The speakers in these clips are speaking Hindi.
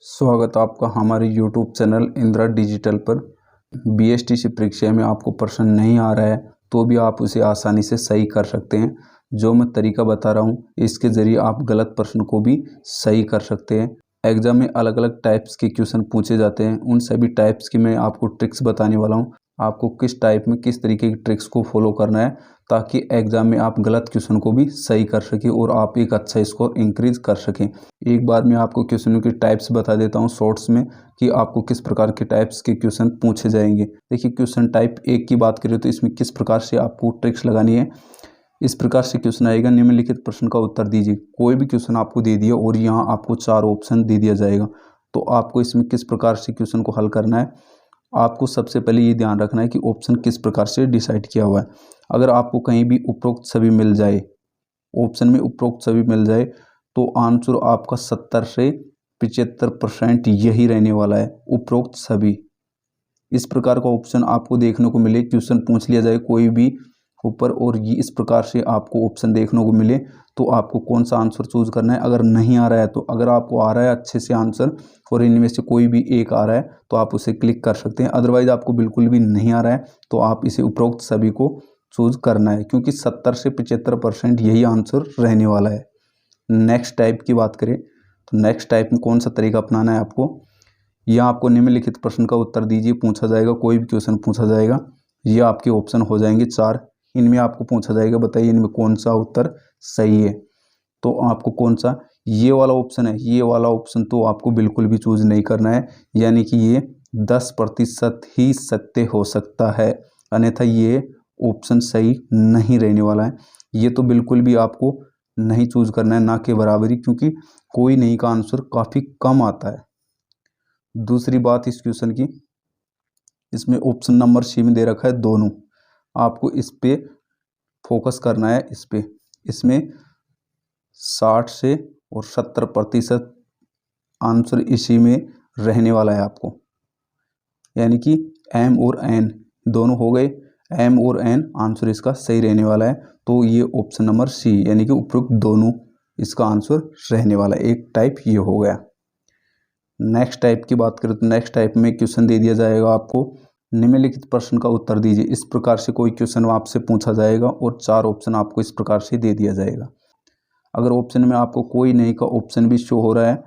स्वागत है आपका हमारे YouTube चैनल इंदिरा डिजिटल पर। BSTC परीक्षा में आपको प्रश्न नहीं आ रहा है तो भी आप उसे आसानी से सही कर सकते हैं। जो मैं तरीका बता रहा हूँ इसके ज़रिए आप गलत प्रश्न को भी सही कर सकते हैं। एग्ज़ाम में अलग अलग टाइप्स के क्वेश्चन पूछे जाते हैं, उन सभी टाइप्स की मैं आपको ट्रिक्स बताने वाला हूँ। आपको किस टाइप में किस तरीके की ट्रिक्स को फॉलो करना है ताकि एग्ज़ाम में आप गलत क्वेश्चन को भी सही कर सकें और आप एक अच्छा स्कोर इंक्रीज़ कर सकें। एक बार मैं आपको क्वेश्चनों की टाइप्स बता देता हूँ शॉर्ट्स में कि आपको किस प्रकार के टाइप्स के क्वेश्चन पूछे जाएंगे। देखिए, क्वेश्चन टाइप 1 की बात करें तो इसमें किस प्रकार से आपको ट्रिक्स लगानी है। इस प्रकार से क्वेश्चन आएगा, निम्नलिखित प्रश्न का उत्तर दीजिए। कोई भी क्वेश्चन आपको दे दिया और यहाँ आपको 4 ऑप्शन दे दिया जाएगा, तो आपको इसमें किस प्रकार से क्वेश्चन को हल करना है। आपको सबसे पहले ये ध्यान रखना है कि ऑप्शन किस प्रकार से डिसाइड किया हुआ है। अगर आपको कहीं भी उपरोक्त सभी मिल जाए, ऑप्शन में उपरोक्त सभी मिल जाए, तो आंसर आपका 70 से 75% यही रहने वाला है, उपरोक्त सभी। इस प्रकार का ऑप्शन आपको देखने को मिले, क्वेश्चन पूछ लिया जाए कोई भी ऊपर और ये इस प्रकार से आपको ऑप्शन देखने को मिले, तो आपको कौन सा आंसर चूज करना है। अगर नहीं आ रहा है तो, अगर आपको आ रहा है अच्छे से आंसर और इनमें से कोई भी एक आ रहा है तो आप उसे क्लिक कर सकते हैं। अदरवाइज आपको बिल्कुल भी नहीं आ रहा है तो आप इसे उपरोक्त सभी को चूज करना है, क्योंकि 70 से 75% यही आंसर रहने वाला है। नेक्स्ट टाइप की बात करें तो नेक्स्ट टाइप में कौन सा तरीका अपनाना है आपको। यह आपको निम्नलिखित प्रश्न का उत्तर दीजिए पूछा जाएगा, कोई भी क्वेश्चन पूछा जाएगा। ये आपके ऑप्शन हो जाएंगे 4। इनमें आपको पूछा जाएगा, बताइए इनमें कौन सा उत्तर सही है। तो आपको कौन सा, ये वाला ऑप्शन है, ये वाला ऑप्शन तो आपको बिल्कुल भी चूज नहीं करना है, यानी कि ये 10% ही सत्य हो सकता है, अन्यथा ये ऑप्शन सही नहीं रहने वाला है। ये तो बिल्कुल भी आपको नहीं चूज करना है, ना के बराबरी, क्योंकि कोई नहीं का आंसर काफ़ी कम आता है। दूसरी बात इस क्वेश्चन की, इसमें ऑप्शन नंबर सी में दे रखा है दोनों। आपको इस पे फोकस करना है, इस पे। इसमें 60 से और 70% आंसर इसी में रहने वाला है आपको, यानी कि एम और एन दोनों हो गए। एम और एन आंसर इसका सही रहने वाला है, तो ये ऑप्शन नंबर सी यानी कि उपरोक्त दोनों इसका आंसर रहने वाला है। एक टाइप ये हो गया। नेक्स्ट टाइप की बात करें तो नेक्स्ट टाइप में क्वेश्चन दे दिया जाएगा आपको, निम्नलिखित प्रश्न का उत्तर दीजिए। इस प्रकार से कोई क्वेश्चन आपसे पूछा जाएगा और 4 ऑप्शन आपको इस प्रकार से दे दिया जाएगा। अगर ऑप्शन में आपको कोई नहीं का ऑप्शन भी शो हो रहा है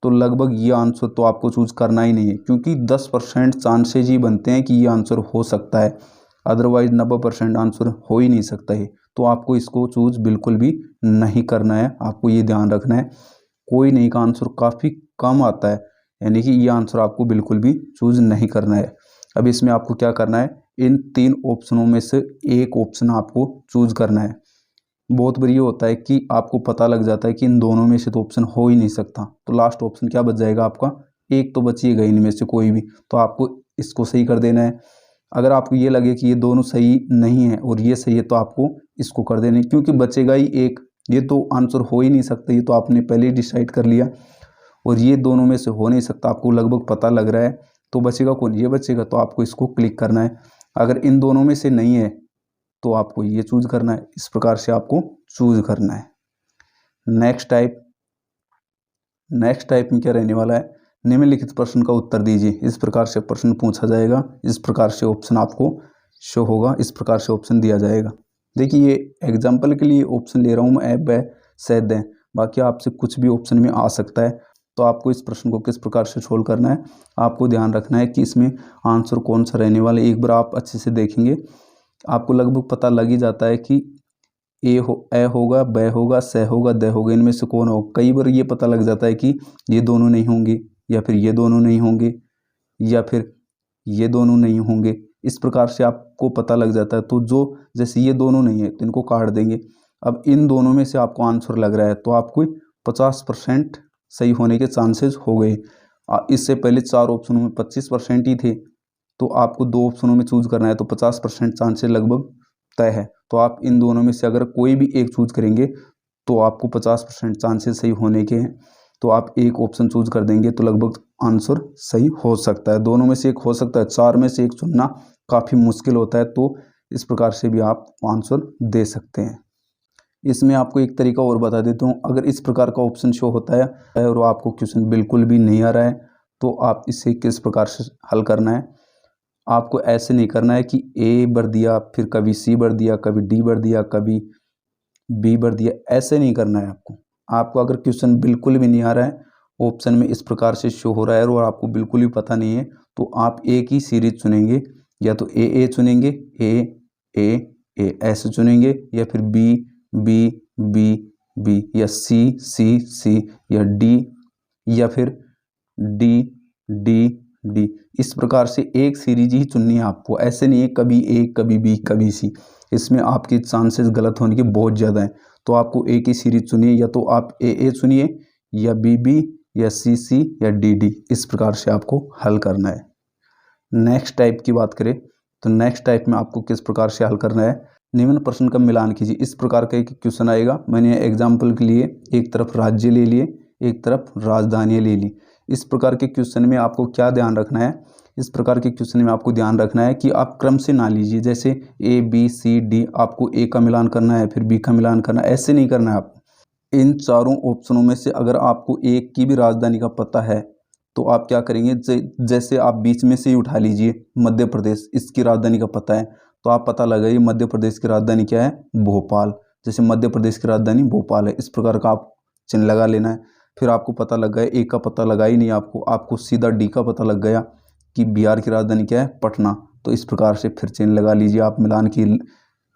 तो लगभग ये आंसर तो आपको चूज करना ही नहीं है, क्योंकि 10% चांसेज ही बनते हैं कि ये आंसर हो सकता है, अदरवाइज 90% आंसर हो ही नहीं सकता है। तो आपको इसको चूज बिल्कुल भी नहीं करना है। आपको ये ध्यान रखना है, कोई नहीं का आंसर काफ़ी कम आता है, यानी कि ये आंसर आपको बिल्कुल भी चूज नहीं करना है। अब इसमें आपको क्या करना है, इन 3 ऑप्शनों में से एक ऑप्शन आपको चूज करना है। बहुत बार ये होता है कि आपको पता लग जाता है कि इन दोनों में से तो ऑप्शन हो ही नहीं सकता, तो लास्ट ऑप्शन क्या बच जाएगा आपका, एक तो बचिएगा इनमें से कोई भी, तो आपको इसको सही कर देना है। अगर आपको ये लगे कि ये दोनों सही नहीं है और ये सही है तो आपको इसको कर देना है, क्योंकि बचेगा ही एक, ये तो आंसर हो ही नहीं सकता, ये तो आपने पहले ही डिसाइड कर लिया। और ये दोनों में से हो नहीं सकता, आपको लगभग पता लग रहा है, तो बचेगा कौन, ये बचेगा, तो आपको इसको क्लिक करना है। अगर इन दोनों में से नहीं है तो आपको ये चूज करना है। इस प्रकार से आपको चूज करना है। नेक्स्ट टाइप में क्या रहने वाला है, निम्नलिखित प्रश्न का उत्तर दीजिए। इस प्रकार से प्रश्न पूछा जाएगा, इस प्रकार से ऑप्शन आपको शो होगा, इस प्रकार से ऑप्शन दिया जाएगा। देखिए, ये एग्जाम्पल के लिए ऑप्शन ले रहा हूँ मैं, ऐब है सैद है, बाकी आपसे कुछ भी ऑप्शन में आ सकता है। तो आपको इस प्रश्न को किस प्रकार से सोल्व करना है, आपको ध्यान रखना है कि इसमें आंसर कौन सा रहने वाला है। एक बार आप अच्छे से देखेंगे आपको लगभग पता लग ही जाता है कि ए होगा, ब होगा, स होगा, द होगा, इनमें से कौन होगा। कई बार ये पता लग जाता है कि ये दोनों नहीं होंगे, या फिर ये दोनों नहीं होंगे, या फिर ये दोनों नहीं होंगे। इस प्रकार से आपको पता लग जाता है। तो जो जैसे ये दोनों नहीं है तो इनको काट देंगे। अब इन दोनों में से आपको आंसर लग रहा है तो आपको 50% सही होने के चांसेस हो गए। इससे पहले 4 ऑप्शनों में 25% ही थे, तो आपको 2 ऑप्शनों में चूज करना है, तो 50% चांसेस लगभग तय है। तो आप इन दोनों में से अगर कोई भी एक चूज करेंगे तो आपको 50% चांसेस सही होने के हैं, तो आप एक ऑप्शन चूज कर देंगे तो लगभग आंसर सही हो सकता है। दोनों में से एक हो सकता है, 4 में से एक चुनना काफ़ी मुश्किल होता है, तो इस प्रकार से भी आप आंसर दे सकते हैं। इसमें आपको एक तरीका और बता देता हूँ। अगर इस प्रकार का ऑप्शन शो होता है और आपको क्वेश्चन बिल्कुल भी नहीं आ रहा है तो आप इसे किस प्रकार से हल करना है। आपको ऐसे नहीं करना है कि ए भर दिया, फिर कभी सी भर दिया, कभी डी भर दिया, कभी बी भर दिया, ऐसे नहीं करना है आपको अगर क्वेश्चन बिल्कुल भी नहीं आ रहा है, ऑप्शन में इस प्रकार से शो हो रहा है और आपको बिल्कुल भी पता नहीं है, तो आप एक ही सीरीज चुनेंगे। या तो ए चुनेंगे, ए ऐसे चुनेंगे, या फिर बी बी बी बी, या सी सी सी, या डी, या फिर डी डी डी। इस प्रकार से एक सीरीज ही चुननी है आपको। ऐसे नहीं है कभी ए कभी बी कभी सी, इसमें आपके चांसेस गलत होने के बहुत ज़्यादा हैं। तो आपको एक ही सीरीज चुनिए, या तो आप ए चुनिए, या बी या सी या डी। इस प्रकार से आपको हल करना है। नेक्स्ट टाइप की बात करें तो नेक्स्ट टाइप में आपको किस प्रकार से हल करना है। निम्न प्रश्न का मिलान कीजिए। इस प्रकार का एक क्वेश्चन आएगा। मैंने एग्जाम्पल के लिए एक तरफ राज्य ले लिए, एक तरफ राजधानी ले ली। इस प्रकार के क्वेश्चन में आपको क्या ध्यान रखना है, इस प्रकार के क्वेश्चन में आपको ध्यान रखना है कि आप क्रम से ना लीजिए। जैसे ए बी सी डी, आपको ए का मिलान करना है फिर बी का मिलान करना है, ऐसे नहीं करना है आपको। इन चारों ऑप्शनों में से अगर आपको एक की भी राजधानी का पता है तो आप क्या करेंगे, जैसे आप बीच में से ही उठा लीजिए मध्य प्रदेश, इसकी राजधानी का पता है तो आप पता लगाइए मध्य प्रदेश की राजधानी क्या है, भोपाल। जैसे मध्य प्रदेश की राजधानी भोपाल है, इस प्रकार का आप चिन्ह लगा लेना है। फिर आपको पता लग गया, एक का पता लगा ही नहीं आपको सीधा डी का पता लग गया कि बिहार की राजधानी क्या है, पटना। तो इस प्रकार से फिर चिन्ह लगा लीजिए आप,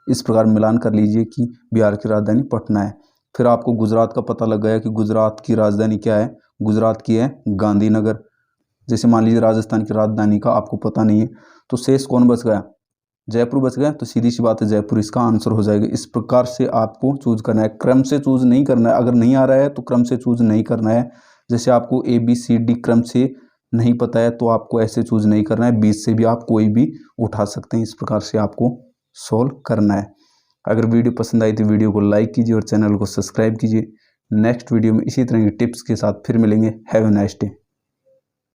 इस प्रकार मिलान कर लीजिए कि बिहार की राजधानी पटना है। फिर आपको गुजरात का पता लग गया कि गुजरात की राजधानी क्या है, गुजरात की है गांधीनगर। जैसे मान लीजिए राजस्थान की राजधानी का आपको पता नहीं है, तो शेष कौन बच गया, जयपुर बच गया। तो सीधी सी बात है जयपुर इसका आंसर हो जाएगा। इस प्रकार से आपको चूज करना है, क्रम से चूज नहीं करना है। अगर नहीं आ रहा है तो क्रम से चूज नहीं करना है। जैसे आपको ए बी सी डी क्रम से नहीं पता है तो आपको ऐसे चूज नहीं करना है, बीच से भी आप कोई भी उठा सकते हैं। इस प्रकार से आपको सोल्व करना है। अगर वीडियो पसंद आई तो वीडियो को लाइक कीजिए और चैनल को सब्सक्राइब कीजिए। नेक्स्ट वीडियो में इसी तरह की टिप्स के साथ फिर मिलेंगे। Have a nice day.